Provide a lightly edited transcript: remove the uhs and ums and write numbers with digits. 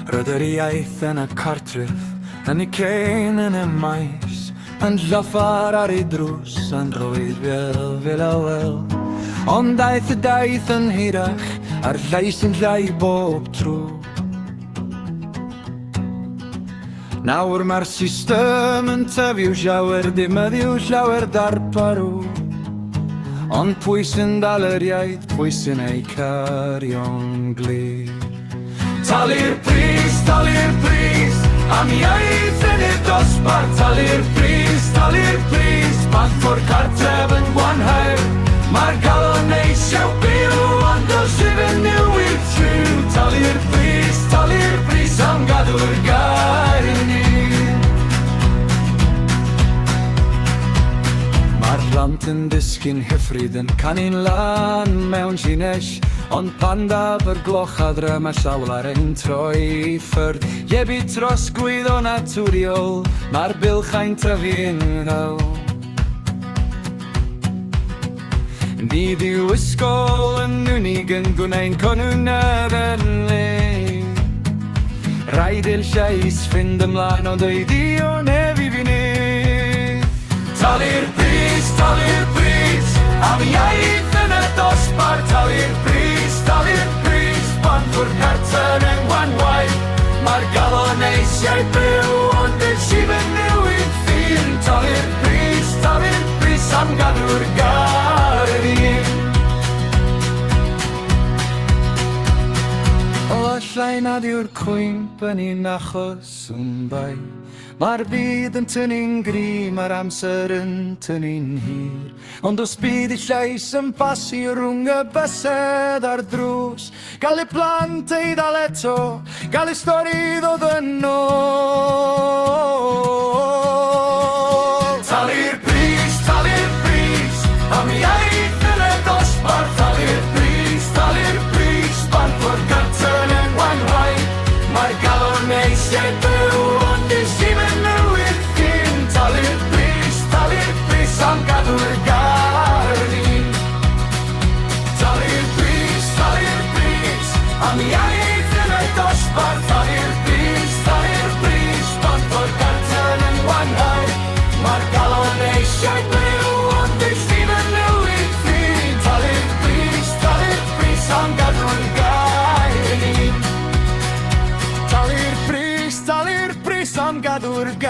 Rydw yr iaith yn y cartref, yn y cein yn y maes, yn llaffar ar ei drws, yn rhoedd fel awel. Ond daeth y daith yn hirach, a'r llais yn llai bob tro. Nawr mae'r system yn tyfu llawer, dim yddiw llawer darparw. Ond pwy sy'n dal yr iaith, pwy sy'n ei cario'n glir. Talu'r pris, am iaith yn y dosbarth. Talu'r pris, Bangor cartref yn gwanhau. Mae'r galon eisiau byw, ond o sydd yn newid trwy. Talu'r pris am gadw'r gair i ni. Mae'r plant yn disgyn hyfryd yn canu'n lan mewn llinell. Ond pan daf yr gloch adre mae llawl ar ein troi I ffyrdd. Iebu trosglwyddo naturiol, mae'r bylchau'n tyfu yn ddal. Ni diw ysgol yn unig yn gwneud conwnedd yn le. Rhaid i'r llais fynd ymlaen o dweud I o nef I fi ni. Talu'r pris, am iaith yn y dosbarth. Talu'r pris, Bangor cartref yn gwanhau. Mae'r galon eisiau byw, ond yn sydd yn newid ffyr. Talu'r pris am gadw'r gair I fi. O allai nad yw'r cwymp yn un achos bai. Mae'r byd yn tynnu'n gri, mae'r amser yn tynnu'n hir. Ond os byd I llais yn pasu rhwng y bysedd a'r drws. Gael y plant ei ddal eto, gael y stori ddod yn ôl. Talu'r pris, am iaith yn y dosbarth. Talu'r pris, Bangor cartref yn gwanhau. Mae'r galon eisiau byw, ond yn sydd yn newid ffyn. Talu'r pris am gadw'r gair I ni. Talu'r pris, am iaith yn y dosbarth. Talu'r pris, Bangor cartref yn gwanhau. Mae'r galon eisiau byw, ond yn sydd yn newid ffyn. Talu'r pris am gadw'r gair I ni. Talu'r pris am gadw'r gair